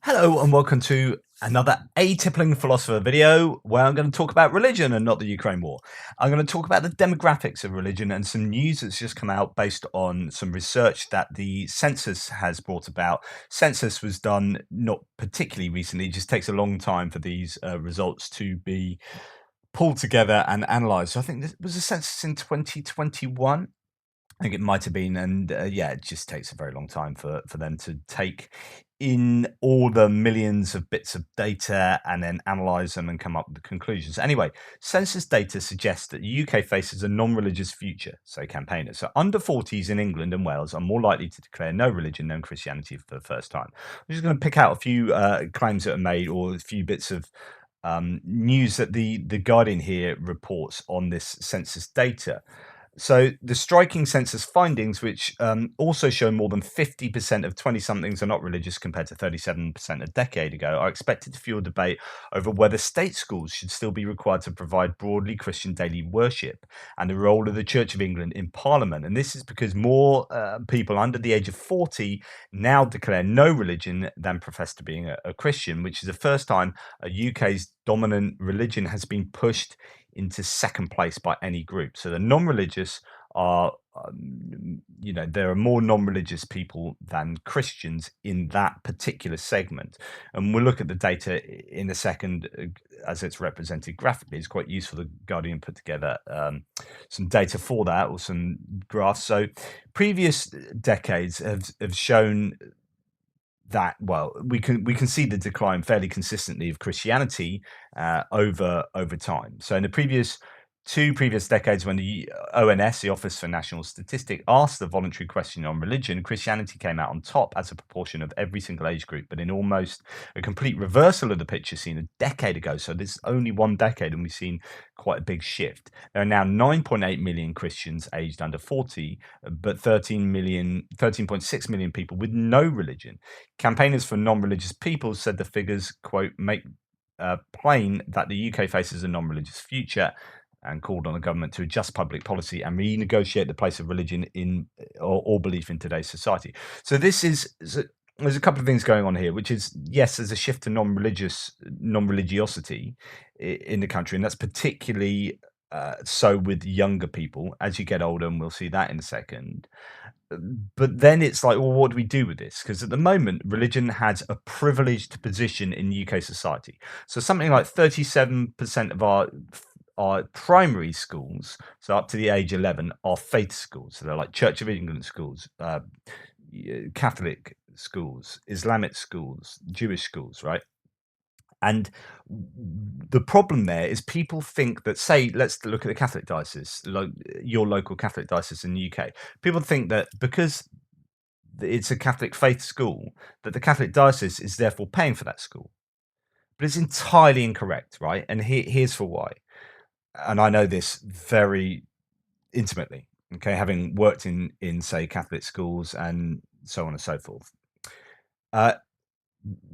Hello and welcome to another Atypical Philosopher video where I'm going to talk about religion and not the Ukraine war. I'm going to talk about the demographics of religion and some news that's just come out based on some research that the Census has brought about. Census was done not particularly recently, it just takes a long time for these results to be pulled together and analysed. So I think this was a census in 2021. I think it might have been, and yeah, it just takes a very long time for them to take in all the millions of bits of data and then analyze them and come up with the conclusions. Anyway, census data suggests that the UK faces a non-religious future, say campaigners. So under 40s in England and Wales are more likely to declare no religion, no Christianity for the first time. I'm just going to pick out a few claims that are made or a few bits of news that the Guardian here reports on this census data. So the striking census findings, which also show more than 50% of 20-somethings are not religious compared to 37% a decade ago, are expected to fuel debate over whether state schools should still be required to provide broadly Christian daily worship and the role of the Church of England in Parliament. And this is because more people under the age of 40 now declare no religion than profess to being a Christian, which is the first time a UK's dominant religion has been pushed into second place by any group. So the non-religious are, there are more non-religious people than Christians in that particular segment. And we'll look at the data in a second as it's represented graphically. It's quite useful. The Guardian put together some data for that or some graphs. So previous decades have shown that we can see the decline fairly consistently of Christianity over time. So in the two previous decades, when the ONS, the Office for National Statistics, asked the voluntary question on religion, Christianity came out on top as a proportion of every single age group, but in almost a complete reversal of the picture seen a decade ago. So this is only one decade, and we've seen quite a big shift. There are now 9.8 million Christians aged under 40, but 13.6 million people with no religion. Campaigners for non-religious people said the figures, quote, make plain that the UK faces a non-religious future and called on the government to adjust public policy and renegotiate the place of religion in or belief in today's society. So there's a couple of things going on here, which is, yes, there's a shift to non-religiosity in the country, and that's particularly so with younger people. As you get older, and we'll see that in a second, but then it's like, well, what do we do with this? Because at the moment, religion has a privileged position in UK society. So something like 37% of our primary schools, so up to the age 11, are faith schools. So they're like Church of England schools, Catholic schools, Islamic schools, Jewish schools, right? And the problem there is people think that, say, let's look at the Catholic diocese, like your local Catholic diocese in the UK. People think that because it's a Catholic faith school, that the Catholic diocese is therefore paying for that school. But it's entirely incorrect, right? And here's for why. And I know this very intimately, okay, having worked in say Catholic schools and so on and so forth.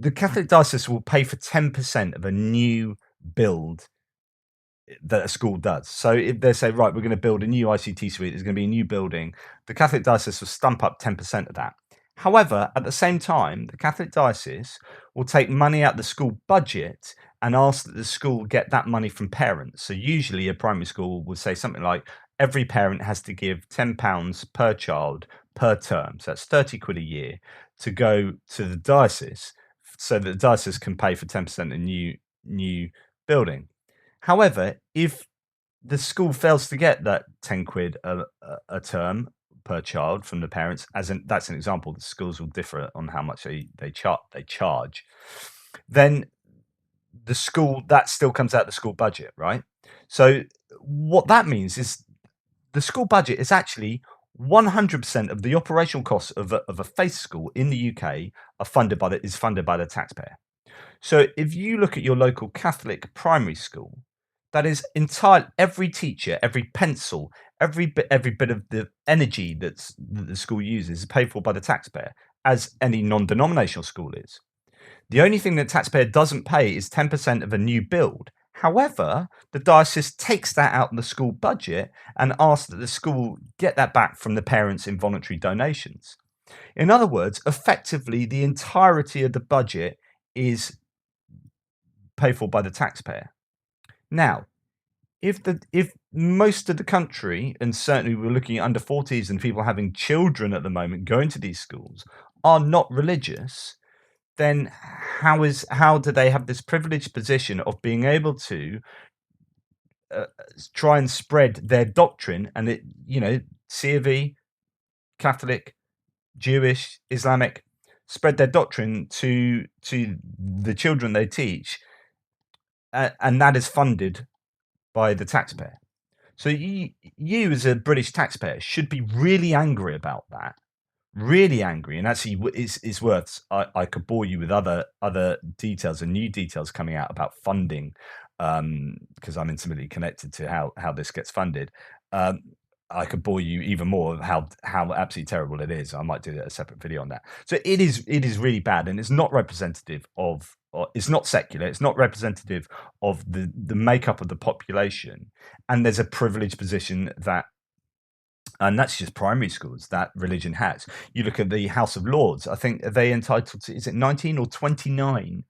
The Catholic diocese will pay for 10% of a new build that a school does. So if they say, right, we're going to build a new ICT suite, there's going to be a new building, the Catholic diocese will stump up 10% of that. However, at the same time, the Catholic diocese will take money out of the school budget and ask that the school get that money from parents. So usually a primary school will say something like every parent has to give £10 per child per term. So that's 30 quid a year to go to the diocese so that the diocese can pay for 10% of the new building. However, if the school fails to get that 10 quid a term per child from the parents, that's an example, the schools will differ on how much they charge, then the school, that still comes out of the school budget, right? So what that means is the school budget is actually 100% of the operational costs of a faith school in the UK is funded by the taxpayer. So if you look at your local Catholic primary school, that is every teacher, every pencil, every bit of the energy that the school uses is paid for by the taxpayer, as any non-denominational school is. The only thing the taxpayer doesn't pay is 10% of a new build. However, the diocese takes that out of the school budget and asks that the school get that back from the parents in voluntary donations. In other words, effectively, the entirety of the budget is paid for by the taxpayer. Now, if most of the country, and certainly we're looking at under 40s and people having children at the moment going to these schools, are not religious, then how do they have this privileged position of being able to uh, try and spread their doctrine and it, C of E, Catholic, Jewish, Islamic, spread their doctrine to the children they teach, and that is funded by the taxpayer. So you as a British taxpayer should be really angry about that, really angry. And actually, it's worth. I could bore you with other details and new details coming out about funding, because I'm intimately connected to how this gets funded. Um, I could bore you even more of how absolutely terrible it is. I might do a separate video on that. So it is really bad, and it's not representative of. Or it's not secular. It's not representative of the makeup of the population, and there's a privileged position that, and that's just primary schools, that religion has. You look at the House of Lords. I think they entitled to, is it 19 or 29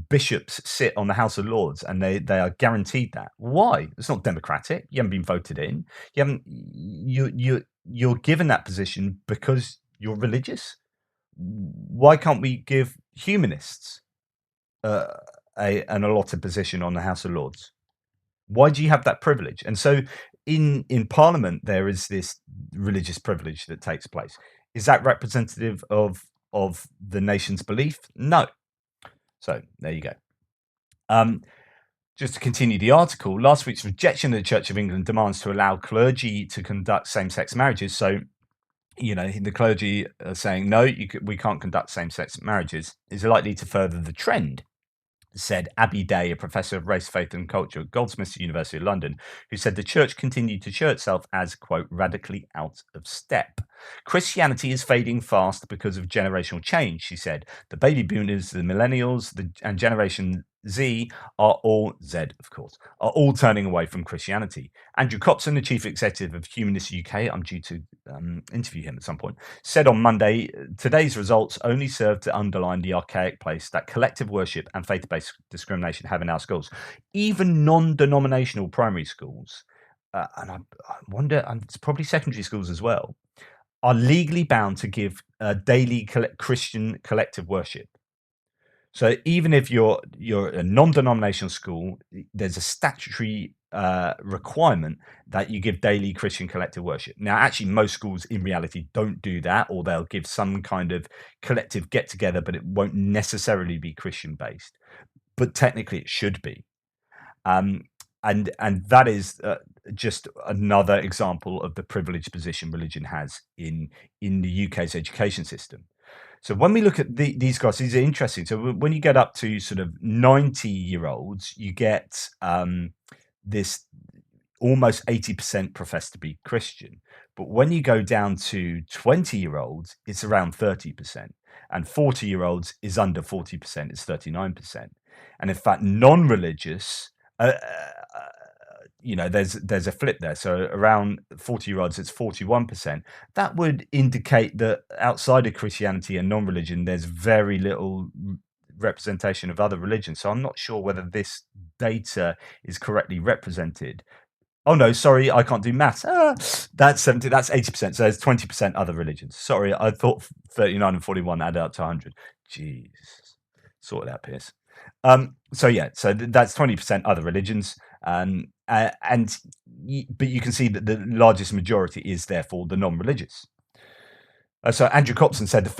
bishops sit on the House of Lords, and they are guaranteed that. Why? It's not democratic. You haven't been voted in. You haven't. You're given that position because you're religious. Why can't we give humanists uh, an allotted position on the House of Lords? Why do you have that privilege? And so in Parliament, there is this religious privilege that takes place. Is that representative of the nation's belief? No. So there you go. Just to continue the article, last week's rejection of the Church of England demands to allow clergy to conduct same-sex marriages. So, the clergy are saying, no, we can't conduct same-sex marriages, is likely to further the trend, said Abby Day, a professor of race, faith and culture at Goldsmiths University of London, who said the church continued to show itself as, quote, radically out of step. Christianity is fading fast because of generational change, she said. The baby boomers, the millennials, and Generation Z are all, Z of course, are all turning away from Christianity. Andrew Copson, the chief executive of Humanist UK, I'm due to interview him at some point, said on Monday, today's results only serve to underline the archaic place that collective worship and faith-based discrimination have in our schools. Even non-denominational primary schools, and I wonder, and it's probably secondary schools as well, are legally bound to give daily Christian collective worship. So even if you're a non-denominational school, there's a statutory requirement that you give daily Christian collective worship. Now, actually, most schools in reality don't do that, or they'll give some kind of collective get together, but it won't necessarily be Christian based. But technically, it should be. And that is just another example of the privileged position religion has in the UK's education system. So when we look at these guys, these are interesting. So when you get up to sort of 90-year-olds, you get this almost 80% profess to be Christian. But when you go down to 20-year-olds, it's around 30%. And 40-year-olds is under 40%, it's 39%. And in fact, non-religious, there's a flip there. So around 40-year-olds, it's 41%. That would indicate that outside of Christianity and non-religion, there's very little representation of other religions. So I'm not sure whether this data is correctly represented. Oh no, sorry, I can't do maths. That's 70. That's 80%. So there's 20% other religions. Sorry, I thought 39 and 41 added up to 100. Jeez, sort it out, Pierce. So that's 20% other religions, but you can see that the largest majority is therefore the non-religious. So Andrew Copson said the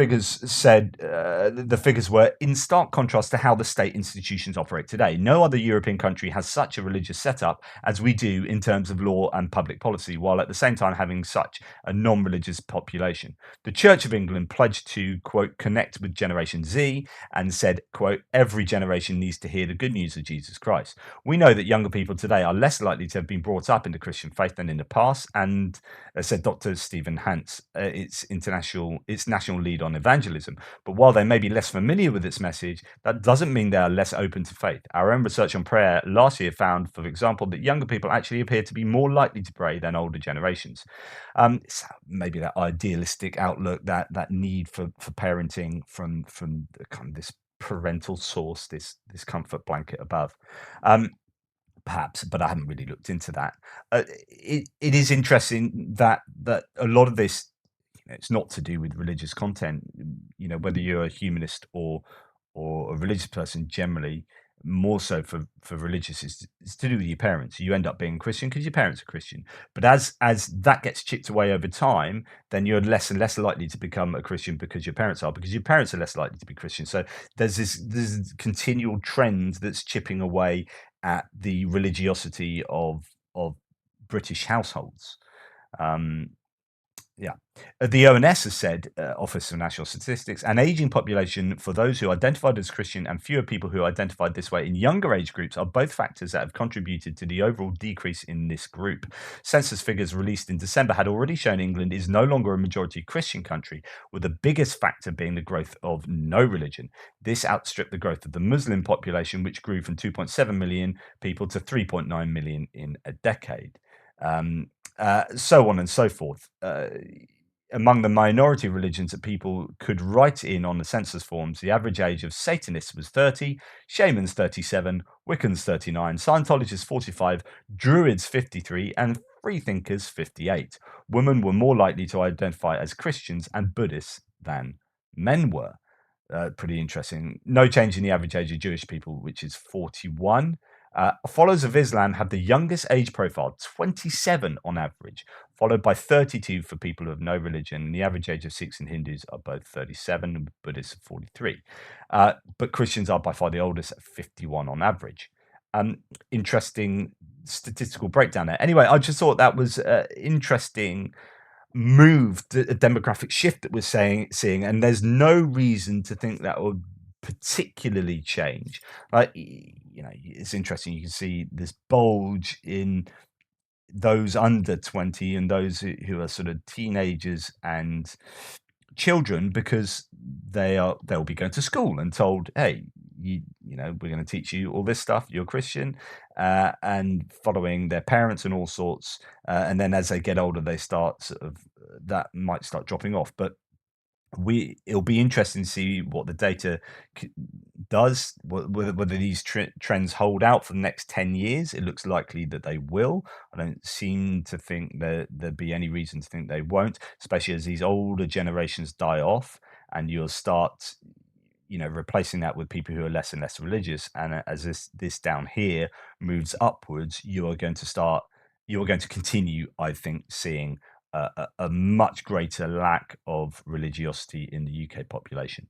figures were in stark contrast to how the state institutions operate today. No other European country has such a religious setup as we do in terms of law and public policy, while at the same time having such a non-religious population. The Church of England pledged to, quote, connect with Generation Z and said, quote, every generation needs to hear the good news of Jesus Christ. We know that younger people today are less likely to have been brought up in the Christian faith than in the past, and said Dr. Stephen Hance, its national lead on evangelism. But while they may be less familiar with its message, that doesn't mean they are less open to faith. Our own research on prayer last year found, for example, that younger people actually appear to be more likely to pray than older generations. So maybe that idealistic outlook, that need for parenting from the kind of this parental source, this comfort blanket above. Um, Perhaps, but I haven't really looked into that. It is interesting that a lot of this, it's not to do with religious content. Whether you're a humanist or a religious person, generally, more so for religious, is to do with your parents. You end up being Christian because your parents are Christian. But as that gets chipped away over time, then you're less and less likely to become a Christian because your parents are, because your parents are less likely to be Christian. So there's continual trend that's chipping away at the religiosity of British households. Um, yeah. The ONS has said, Office of National Statistics, an aging population for those who identified as Christian and fewer people who identified this way in younger age groups are both factors that have contributed to the overall decrease in this group. Census figures released in December had already shown England is no longer a majority Christian country, with the biggest factor being the growth of no religion. This outstripped the growth of the Muslim population, which grew from 2.7 million people to 3.9 million in a decade. So on and so forth. Among the minority religions that people could write in on the census forms, the average age of Satanists was 30, Shamans 37, Wiccans 39, Scientologists 45, Druids 53, and Freethinkers 58. Women were more likely to identify as Christians and Buddhists than men were. Pretty interesting. No change in the average age of Jewish people, which is 41. Followers of Islam have the youngest age profile, 27 on average, followed by 32 for people who have no religion. The average age of Sikhs and Hindus are both 37, and Buddhists 43. But Christians are by far the oldest at 51 on average. Interesting statistical breakdown there. Anyway, I just thought that was interesting move, a demographic shift that we're seeing, and there's no reason to think that will particularly change. Like, it's interesting. You can see this bulge in those under 20 and those who are sort of teenagers and children, because they'll be going to school and told, hey, we're going to teach you all this stuff, you're Christian, and following their parents and all sorts, and then as they get older they start sort of, that might start dropping off. But it'll be interesting to see what the data does, whether these trends hold out for the next 10 years. It looks likely that they will. I don't seem to think there'd be any reason to think they won't, especially as these older generations die off and you'll start replacing that with people who are less and less religious. And as this down here moves upwards, you're going to continue, I think, seeing a much greater lack of religiosity in the UK population.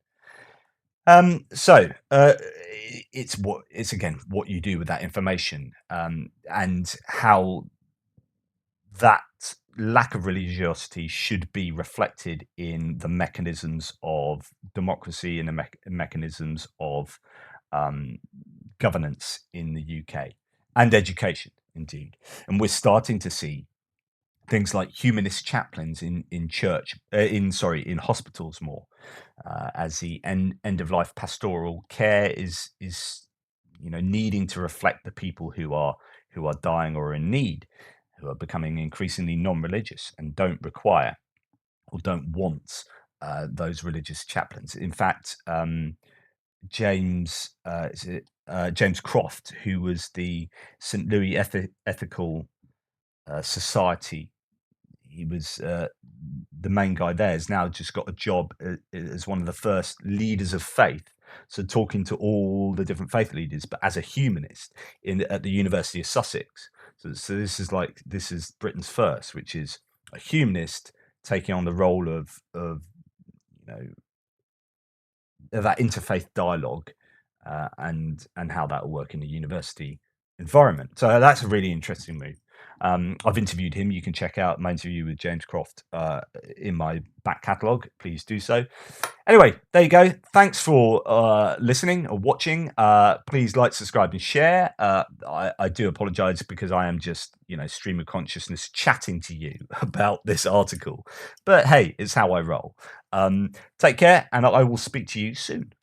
So it's again what you do with that information, and how that lack of religiosity should be reflected in the mechanisms of democracy and the mechanisms of governance in the UK, and education, indeed. And we're starting to see things like humanist chaplains in church, in hospitals more, as the end of life pastoral care is needing to reflect the people who are dying or in need, who are becoming increasingly non-religious and don't require or don't want those religious chaplains. In fact, James Croft, who was the St. Louis Ethical Society, he was the main guy there, has now just got a job as one of the first leaders of faith. So talking to all the different faith leaders, but as a humanist at the University of Sussex. So this is Britain's first, which is a humanist taking on the role of that interfaith dialogue, and how that will work in the university environment. So that's a really interesting move. I've interviewed him. You can check out my interview with James Croft in my back catalogue. Please do so. Anyway, there you go. Thanks for listening or watching. Please like, subscribe, and share. I do apologise because I am just, stream of consciousness chatting to you about this article. But hey, it's how I roll. Take care, and I will speak to you soon.